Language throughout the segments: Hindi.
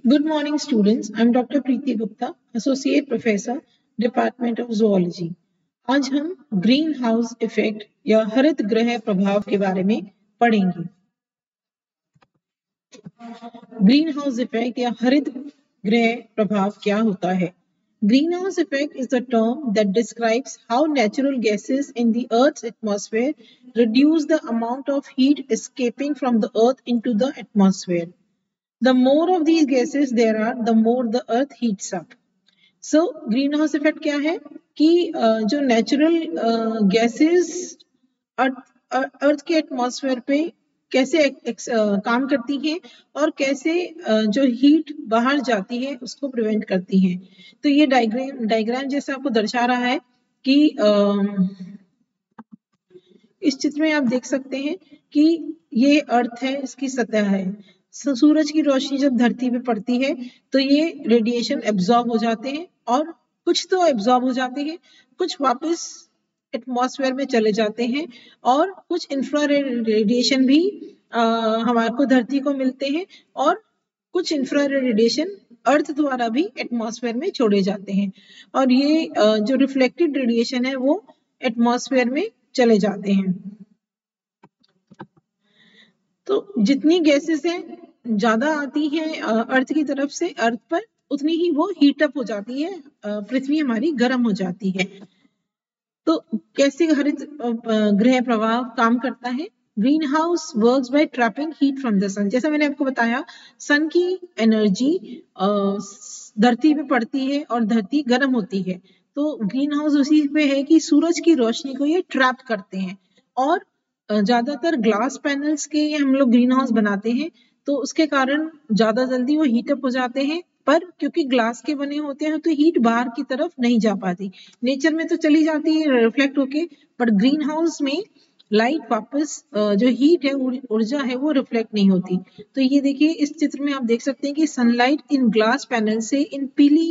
Good morning, students. I'm Dr. Preeti Gupta, Associate Professor, Department of Zoology. आज हम ग्रीन हाउस इफेक्ट या हरित गृह प्रभाव के बारे में पढ़ेंगे। ग्रीन हाउस इफेक्ट या हरित गृह प्रभाव क्या होता है? Greenhouse effect is the term that describes how natural gases in the Earth's atmosphere reduce the amount of heat escaping from the Earth into the atmosphere. The more of these gases there are, the more the Earth heats up. So, greenhouse effect क्या है कि जो नेचुरल गैसेस अर्थ के एटमॉस्फेयर पे कैसे काम करती हैं और कैसे जो हीट बाहर जाती है उसको प्रिवेंट करती हैं। तो ये डायग्राम जैसा आपको दर्शा रहा है कि इस चित्र में आप देख सकते हैं कि ये अर्थ है, इसकी सतह है। सूरज की रोशनी जब धरती पे पड़ती है तो ये रेडिएशन एब्जॉर्ब हो जाते हैं और कुछ तो एब्जॉर्ब हो जाते हैं, कुछ वापस एटमॉस्फेयर में चले जाते हैं और कुछ इंफ्रारेड रेडिएशन भी हमारे को धरती को मिलते हैं और कुछ इंफ्रारेड रेडिएशन अर्थ द्वारा भी एटमॉस्फेयर में छोड़े जाते हैं और ये जो रिफ्लेक्टेड रेडिएशन है वो एटमॉस्फेयर में चले जाते हैं। तो जितनी गैसेस हैं ज्यादा आती हैं अर्थ की तरफ से अर्थ पर, उतनी ही वो हीट अप हो जाती है, पृथ्वी हमारी गर्म हो जाती है। तो कैसे हरित गृह प्रभाव काम करता है? Greenhouse works by trapping heat from the sun. जैसा मैंने आपको बताया, सन की एनर्जी धरती पे पड़ती है और धरती गर्म होती है। तो ग्रीन हाउस उसी पे है कि सूरज की रोशनी को ये ट्रैप करते हैं और ज्यादातर ग्लास पैनल्स के हम लोग ग्रीन हाउस बनाते हैं तो उसके कारण ज्यादा जल्दी वो हीटअप हो जाते हैं, पर क्योंकि ग्लास के बने होते हैं तो हीट बाहर की तरफ नहीं जा पाती। नेचर में तो चली जाती है रिफ्लेक्ट होके, बट ग्रीन हाउस में लाइट वापस जो हीट है ऊर्जा है वो रिफ्लेक्ट नहीं होती। तो ये देखिए इस चित्र में आप देख सकते हैं कि सनलाइट इन ग्लास पैनल से इन पीली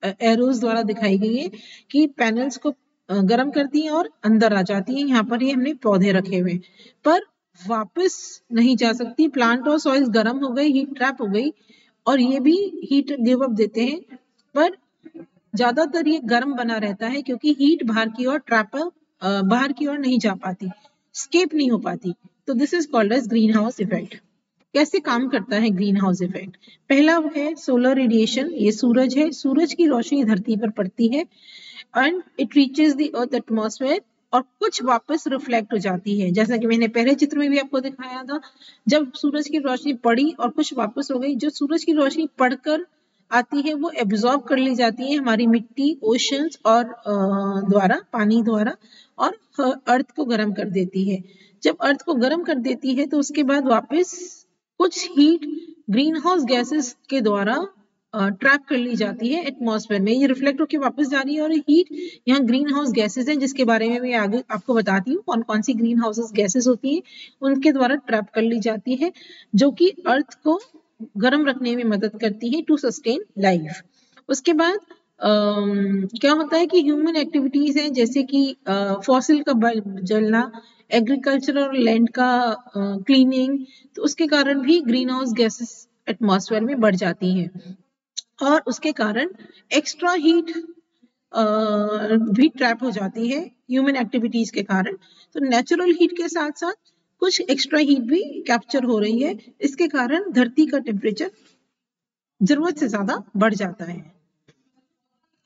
एरोज द्वारा दिखाई गई है कि पैनल्स को गर्म करती है और अंदर आ जाती है। यहाँ पर ये हमने पौधे रखे हुए पर वापस नहीं जा सकती। प्लांट और सॉइल गर्म हो गई, हीट ट्रैप हो गई और ये भी हीट गिव अप देते हैं, पर ज्यादातर ये गर्म बना रहता है क्योंकि हीट बाहर की ओर बाहर की ओर नहीं जा पाती, स्केप नहीं हो पाती। तो this is called as greenhouse effect. कैसे काम करता है ग्रीन हाउस इफेक्ट? पहला है सोलर रेडिएशन। ये सूरज है, सूरज की रोशनी धरती पर पड़ती है and it reaches the earth atmosphere और कुछ वापस रिफ्लेक्ट हो जाती है। जैसा कि मैंने पहले चित्र में भी आपको दिखाया था, जब सूरज की रोशनी पड़ी और कुछ वापस हो गई। जो सूरज की रोशनी पड़कर आती है वो एब्जॉर्ब कर ली जाती है हमारी मिट्टी, ओशंस और द्वारा, पानी द्वारा, और अर्थ को गर्म कर देती है। जब अर्थ को गर्म कर देती है तो उसके बाद वापस कुछ हीट ग्रीन हाउस गैसेस के द्वारा ट्रैप कर ली जाती है एटमॉस्फेयर में। ये रिफ्लेक्ट होकर वापस जा रही है और हीट यहाँ ग्रीन हाउस गैसेस हैं जिसके बारे में मैं आगे आपको बताती हूँ कौन कौन सी ग्रीन हाउस गैसेस होती हैं, उनके द्वारा ट्रैप कर ली जाती है जो कि अर्थ को गर्म रखने में मदद करती है टू सस्टेन लाइफ। उसके बाद क्या होता है कि ह्यूमन एक्टिविटीज हैं जैसे कि फॉसिल का जलना, एग्रीकल्चर और लैंड का क्लीनिंग, तो उसके कारण भी ग्रीन हाउस गैसेस एटमॉस्फेयर में बढ़ जाती हैं और उसके कारण एक्स्ट्रा हीट भी ट्रैप हो जाती है ह्यूमन एक्टिविटीज के कारण। तो नेचुरल हीट के साथ साथ कुछ एक्स्ट्रा हीट भी कैप्चर हो रही है, इसके कारण धरती का टेम्परेचर जरूरत से ज्यादा बढ़ जाता है।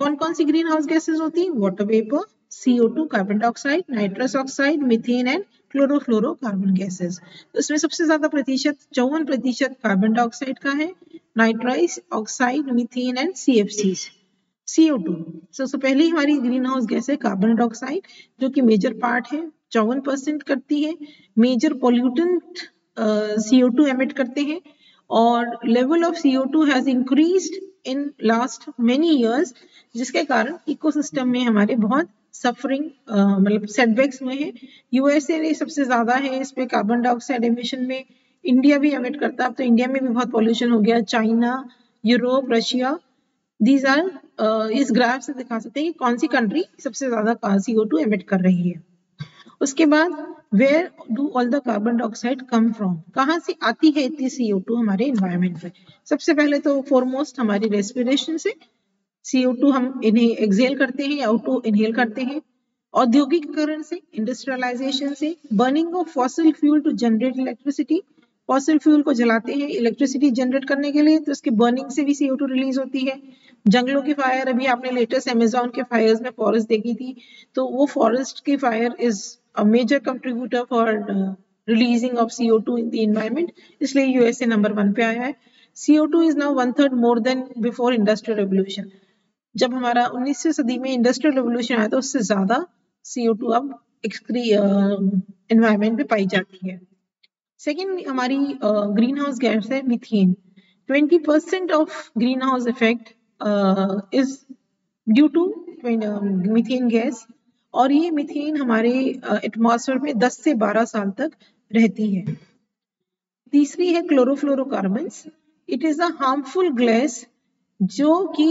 कौन कौन सी ग्रीन हाउस गैसेस होती है? Water vapour, CO2, carbon dioxide, nitrous oxide, methane and chlorofluorocarbon gases. तो इसमें सबसे ज्यादा प्रतिशत 54% कार्बन डाइऑक्साइड का है, nitrous oxide, methane and CFCs, CO2। सबसे पहली हमारी ग्रीन हाउस गैस है कार्बन डाइऑक्साइड जो कि मेजर पार्ट है, 54% करती है। मेजर पोल्यूटेंट CO2 एमिट करते हैं और level of CO2 has increased in last many years, जिसके कारण इकोसिस्टम में हमारे बहुत सफरिंग मतलब सेटबैक्स हुए हैं। USA सबसे ज्यादा है इस पे कार्बन डाइऑक्साइड एमिशन में, इंडिया भी एमिट करता है। अब तो इंडिया में भी बहुत पॉल्यूशन हो गया, China, Europe, Russia, these are इस ग्राफ से दिखा सकते हैं कि कौन सी कंट्री सबसे ज्यादा CO2 एमिट कर रही है। उसके बाद where do all the carbon dioxide come from, कहाँ से आती है इतनी CO2 हमारे एनवायरमेंट में? सबसे पहले तो फॉरमोस्ट हमारी रेस्पिरेशन से CO2 हम इन्हें एक्सेल करते हैं या O2 इनहेल करते हैं, औद्योगिकीकरण से, इंडस्ट्रियलाइजेशन से, burning of fossil fuel to generate electricity, fossil fuel को जलाते हैं इलेक्ट्रिसिटी जनरेट करने के लिए, तो उसकी बर्निंग से भी CO2 रिलीज होती है। जंगलों की फायर, अभी आपने लेटेस्ट अमेजोन के फायर्स में फॉरेस्ट देखी थी, तो वो फॉरेस्ट की fire is a major contributor for releasing of CO2 in the environment, इसलिए यूएसए नंबर 1 पे आया है। CO2 is now 1/3 more than before industrial revolution. जब हमारा 19वीं सदी में इंडस्ट्रियल रेवोल्यूशन आया तो उससे ज्यादा CO2 अब एनवायरमेंट में पाई जाती है। सेकेंड हमारी ग्रीन हाउस गैस है methane. 20% of greenhouse effect is due to methane gas, और ये मीथेन हमारे एटमॉस्फेयर में 10 से 12 साल तक रहती है। तीसरी है chlorofluorocarbons. It is a harmful gas जो कि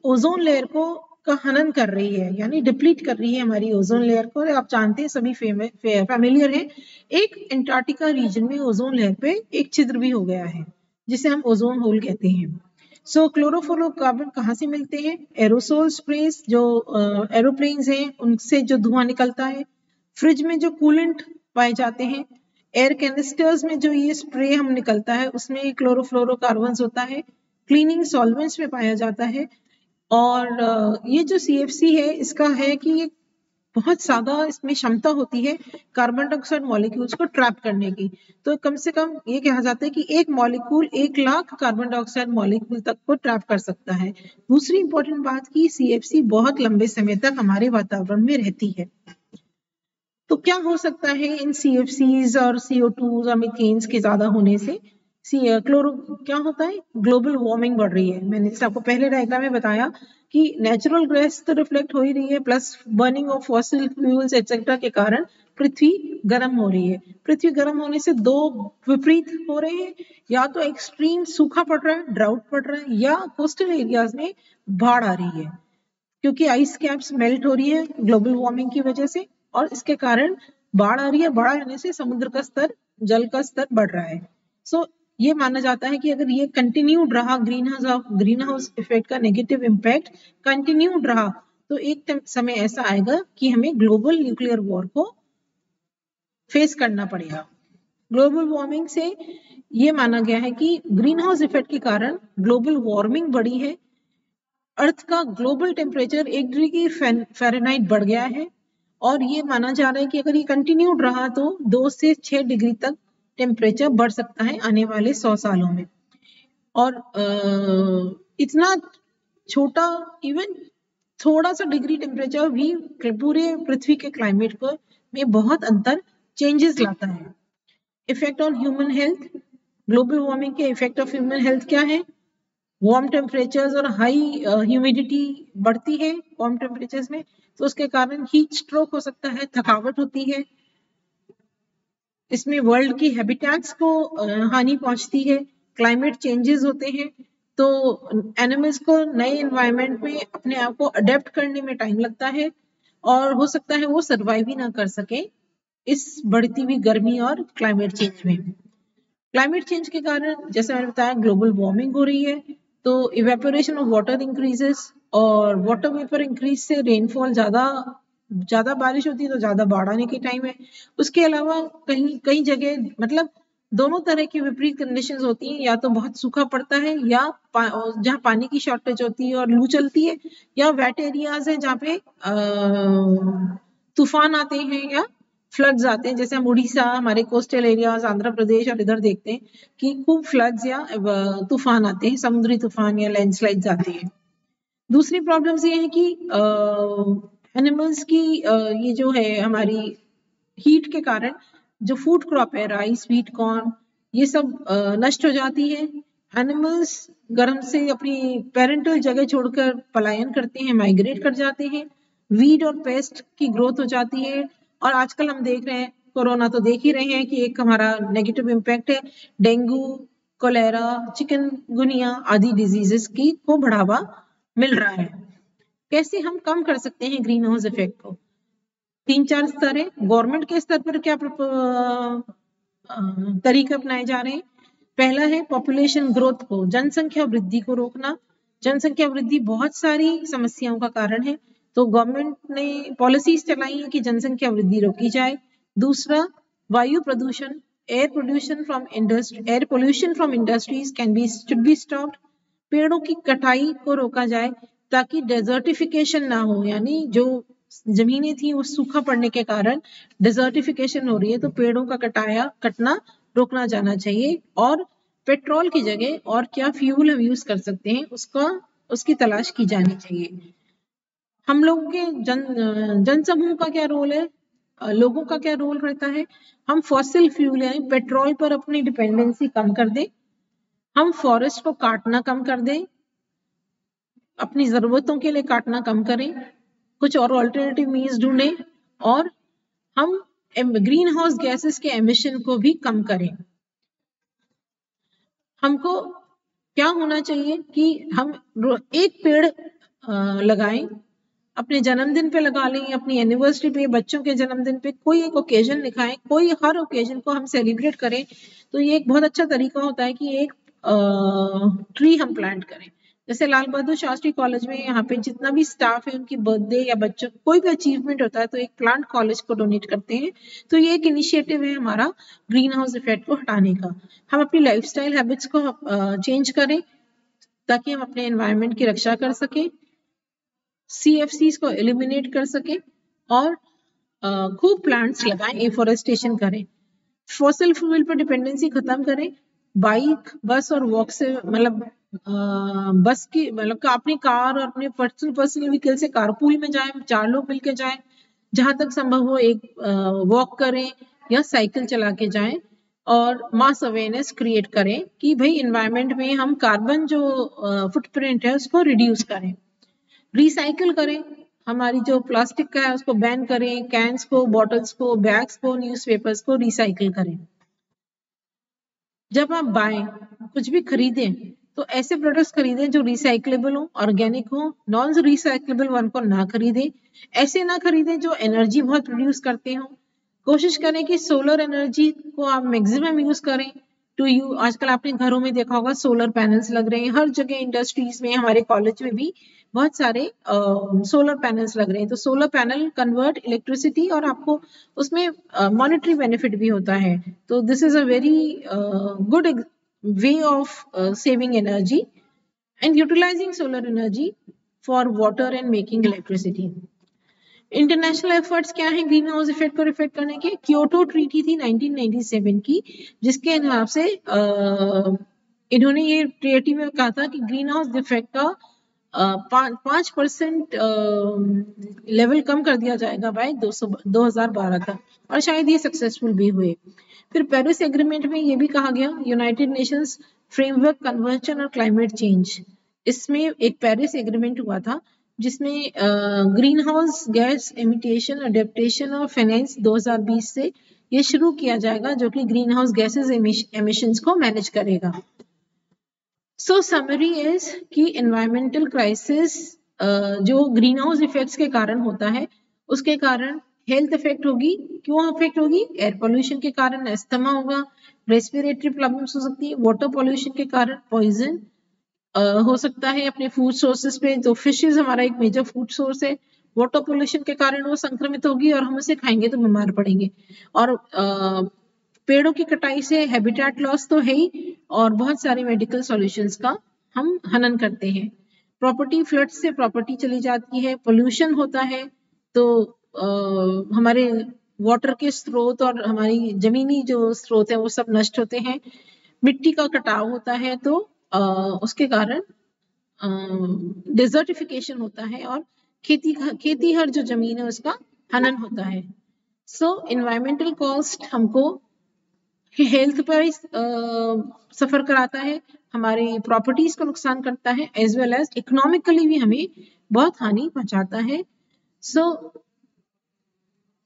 ओजोन लेयर को का हनन कर रही है, यानी डिप्लीट कर रही है हमारी ओजोन लेयर को। आप जानते हैं, सभी फैमिलियर है, एक एंटार्क्टिका रीजन में ओजोन लेयर पे एक छिद्र भी हो गया है जिसे हम ओजोन होल कहते हैं। सो क्लोरोफ्लोरोकार्बन कहाँ से मिलते हैं? एरोसोल स्प्रेस, जो एरोप्लेन्स हैं उनसे जो धुआं निकलता है, फ्रिज में जो कूलेंट पाए जाते हैं, एयर कैनिस्टर्स में जो ये स्प्रे हम निकलता है उसमें क्लोरोफ्लोरोकार्बन्स होता है, क्लीनिंग सॉल्वेंट्स में पाया जाता है। और ये जो CFC है इसका है कि ये बहुत ज्यादा इसमें क्षमता होती है कार्बन डाइऑक्साइड मॉलिक्यूल्स को ट्रैप करने की। तो कम से कम ये कहा जाता है कि एक molecule 1 lakh carbon dioxide molecule तक को ट्रैप कर सकता है। दूसरी इंपॉर्टेंट बात की CFC बहुत लंबे समय तक हमारे वातावरण में रहती है। तो क्या हो सकता है इन CFCs और CO2 और मीथेन्स के ज्यादा होने से? क्लोरो क्या होता है? ग्लोबल वार्मिंग बढ़ रही है। मैंने जैसे आपको पहले डायग्राम में बताया कि नेचुरल गैस तो रिफ्लेक्ट हो ही रही है, plus burning of fossil fuels etcetera के कारण पृथ्वी गर्म हो रही है। पृथ्वी गर्म होने से दो विपरीत हो रहे हैं, या तो एक्सट्रीम सूखा पड़ रहा है, ड्राउट पड़ रहा है, या कोस्टल एरियाज में बाढ़ आ रही है, क्योंकि आइस कैप्स मेल्ट हो रही है ग्लोबल वार्मिंग की वजह से, और इसके कारण बाढ़ आ रही है। बाढ़ आने से समुद्र का स्तर, जल का स्तर बढ़ रहा है। सो ये माना जाता है कि अगर ये कंटिन्यूड रहा, ग्रीन हाउस इफेक्ट का नेगेटिव इम्पैक्ट कंटिन्यूड रहा, तो एक समय ऐसा आएगा कि हमें ग्लोबल न्यूक्लियर वॉर को फेस करना पड़ेगा। ग्लोबल वार्मिंग से ये माना गया है कि ग्रीन हाउस इफेक्ट के कारण ग्लोबल वार्मिंग बढ़ी है। अर्थ का ग्लोबल टेम्परेचर 1 डिग्री फ़ारेनहाइट बढ़ गया है, और ये माना जा रहा है कि अगर ये कंटिन्यूड रहा तो 2 से 6 डिग्री तक टेम्परेचर बढ़ सकता है आने वाले 100 सालों में। और इतना छोटा, इवन थोड़ा सा डिग्री टेम्परेचर भी पूरे पृथ्वी के क्लाइमेट को में बहुत अंतर, चेंजेस लाता है। Effect on human health, global warming के इफेक्ट ऑफ ह्यूमन हेल्थ क्या है? वार्म टेम्परेचर्स और हाई ह्यूमिडिटी बढ़ती है वार्म टेम्परेचर्स में, तो उसके कारण हीट स्ट्रोक हो सकता है, थकावट होती है। इसमें वर्ल्ड की हैबिटेट्स को हानि पहुंचती है, क्लाइमेट चेंजेस होते हैं, तो एनिमल्स को नए एनवायरनमेंट में अपने आप को अडेप्ट करने में टाइम लगता है, और हो सकता है वो सर्वाइव ही ना कर सके इस बढ़ती हुई गर्मी और क्लाइमेट चेंज में। क्लाइमेट चेंज के कारण, जैसे मैंने बताया, ग्लोबल वार्मिंग हो रही है, तो इवेपोरेशन ऑफ वाटर इंक्रीजेस, और वाटर वेपर इंक्रीज से रेनफॉल ज्यादा बारिश होती है तो ज्यादा बाढ़ आने के टाइम है। उसके अलावा कई जगह मतलब दोनों तरह की विपरीत कंडीशंस होती हैं, या तो बहुत सूखा पड़ता है, या जहाँ पानी की शॉर्टेज होती है और लू चलती है, या वेट एरियाज है जहाँ पे तूफान आते हैं या फ्लड्स आते हैं। जैसे हम उड़ीसा, हमारे कोस्टल एरियाज, आंध्र प्रदेश और इधर देखते हैं कि खूब फ्लड्स या तूफान आते हैं, समुद्री तूफान या लैंडस्लाइड्स आते हैं। दूसरी प्रॉब्लम्स ये है कि एनिमल्स की ये जो है हमारी हीट के कारण जो फूड क्रॉप है, राइस, व्हीट, कॉर्न, ये सब नष्ट हो जाती है। एनिमल्स गर्म से अपनी पेरेंटल जगह छोड़कर पलायन करते हैं, माइग्रेट कर जाते हैं। वीड और पेस्ट की ग्रोथ हो जाती है, और आजकल हम देख रहे हैं, कोरोना तो देख ही रहे हैं कि एक हमारा नेगेटिव इम्पैक्ट है, डेंगू, कोलेरा, चिकनगुनिया आदि डिजीजेस की को बढ़ावा मिल रहा है। कैसे हम कम कर सकते हैं ग्रीन हाउस इफेक्ट को? 3-4 स्तर है। गवर्नमेंट के स्तर पर क्या तरीके अपनाए जा रहे हैं? पहला है पॉपुलेशन ग्रोथ को, जनसंख्या वृद्धि को रोकना। जनसंख्या वृद्धि बहुत सारी समस्याओं का कारण है, तो गवर्नमेंट ने पॉलिसीज चलाई है कि जनसंख्या वृद्धि रोकी जाए। दूसरा, वायु प्रदूषण, air pollution from industries should be stopped. पेड़ों की कटाई को रोका जाए ताकि डेजर्टिफिकेशन ना हो, यानी जो जमीनें थी वो सूखा पड़ने के कारण डेजर्टिफिकेशन हो रही है, तो पेड़ों का कटना रोकना जाना चाहिए। और पेट्रोल की जगह और क्या फ्यूल हम यूज कर सकते हैं उसकी तलाश की जानी चाहिए। हम लोगों के जन समूह का क्या रोल है, लोगों का क्या रोल रहता है? हम फॉसिल फ्यूल यानी पेट्रोल पर अपनी डिपेंडेंसी कम कर दें, हम फॉरेस्ट को काटना कम कर दें, अपनी जरूरतों के लिए काटना कम करें, कुछ और ऑल्टरनेटिव मीन्स ढूंढें, और हम ग्रीन हाउस गैसेस के एमिशन को भी कम करें। हमको क्या होना चाहिए कि हम एक पेड़ लगाएं, अपने जन्मदिन पे लगा लें, अपनी एनिवर्सरी पे, बच्चों के जन्मदिन पे, कोई एक ओकेजन दिखाएं, कोई हर ओकेजन को हम सेलिब्रेट करें। तो ये एक बहुत अच्छा तरीका होता है कि एक ट्री हम प्लांट करें। जैसे लाल बहादुर शास्त्री कॉलेज में यहाँ पे जितना भी स्टाफ है उनकी बर्थडे या बच्चों कोई भी अचीवमेंट होता है तो एक प्लांट कॉलेज को डोनेट करते हैं। तो ये एक इनिशिएटिव है हमारा ग्रीन हाउस इफेक्ट को हटाने का। हम अपनी लाइफस्टाइल हैबिट्स को चेंज करें ताकि हम अपने एनवायरनमेंट की रक्षा कर सकें, CFCs को एलिमिनेट कर सकें, और खूब प्लांट्स लगाएं, एफोरेस्टेशन करें, फॉसिल फ्यूल पर डिपेंडेंसी खत्म करें, बाइक, बस और वॉक से, मतलब बस की मतलब अपनी कार और अपने पर्सनल व्हीकल से कारपूल में जाएं, 4 लोग मिलकर जाएं, जहां तक संभव हो एक वॉक करें या साइकिल चला के जाएं, और मास अवेयरनेस क्रिएट करें कि भाई एनवायरनमेंट में हम कार्बन जो फुटप्रिंट है उसको रिड्यूस करें। रिसाइकिल करें, हमारी जो प्लास्टिक का है उसको बैन करें, कैंस को, बॉटल्स को, बैग्स को, न्यूज़पेपर्स को रिसाइकिल करें। जब आप कुछ भी खरीदें तो ऐसे प्रोडक्ट्स खरीदें जो रिसाइक्लेबल हो, ऑर्गेनिक हो, नॉन रिसाइक्लेबल वन को ना खरीदें। ऐसे ना खरीदें जो एनर्जी बहुत प्रोड्यूस करते हो। कोशिश करें कि सोलर एनर्जी को आप मैक्सिमम यूज करें। आजकल आपने घरों में देखा होगा सोलर पैनल्स लग रहे हैं हर जगह, इंडस्ट्रीज में, हमारे कॉलेज में भी बहुत सारे सोलर पैनल्स लग रहे हैं। तो सोलर पैनल कन्वर्ट इलेक्ट्रिसिटी और आपको उसमें मॉनेटरी बेनिफिट भी होता है। तो this is a very good way of saving energy and utilising solar energy for water and making electricity. International efforts क्या है ग्रीन हाउस इफेक्ट को रिफ्लेक्ट करने के? क्योटो ट्रीटी थी 1997 की, जिसके हिसाब से इन्होंने ये ट्रीटी में कहा था कि ग्रीन हाउस इफेक्ट का 5% लेवल कम कर दिया जाएगा बाय 2012 तक, और शायद ये सक्सेसफुल भी हुए। फिर पेरिस एग्रीमेंट में ये भी कहा गया, यूनाइटेड नेशंस फ्रेमवर्क कन्वेंशन और क्लाइमेट चेंज, इसमें एक पेरिस एग्रीमेंट हुआ था जिसमें green house gas imitation adaptation और फाइनेंस 2020 से ये शुरू किया जाएगा, जो कि ग्रीन हाउस गैसेस एमिशंस को मैनेज करेगा। सो समरी इज कि एनवायरमेंटल क्राइसिस जो ग्रीन हाउस इफेक्ट्स के कारण होता है, उसके कारण हेल्थ इफेक्ट होगी। क्यों इफेक्ट होगी? एयर पोल्यूशन के कारण अस्थमा होगा, रेस्पिरेटरी प्रॉब्लम्स हो सकती है, वाटर पोल्यूशन के कारण पॉइजन हो सकता है अपने फूड सोर्सेज पे। तो फिशेज हमारा एक मेजर फूड सोर्स है, वाटर पोल्यूशन के कारण वो संक्रमित होगी और हम उसे खाएंगे तो बीमार पड़ेंगे। और पेड़ों की कटाई से हैबिटेट लॉस तो है ही, और बहुत सारे मेडिकल सॉल्यूशंस का हम हनन करते हैं। प्रॉपर्टी फ्लड से प्रॉपर्टी चली जाती है, पोल्यूशन होता है तो हमारे वाटर के स्रोत और हमारी जमीनी जो स्रोत है वो सब नष्ट होते हैं। मिट्टी का कटाव होता है तो उसके कारण डिजर्टिफिकेशन होता है और खेती हर जो जमीन है उसका हनन होता है। सो एनवायरमेंटल कॉस्ट हमको हेल्थ पर सफर कराता है, हमारी प्रॉपर्टीज को नुकसान करता है, एज वेल एज इकोनॉमिकली भी हमें बहुत हानि पहुंचाता है। So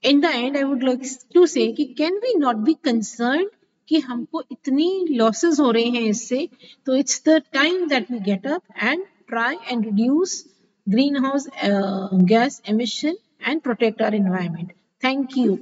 in the end I would like to say कि can we not be concern कि हमको इतनी लॉसेस हो रहे हैं इससे, तो it's the time that we get up and try and reduce greenhouse gas emission and protect our environment. Thank you.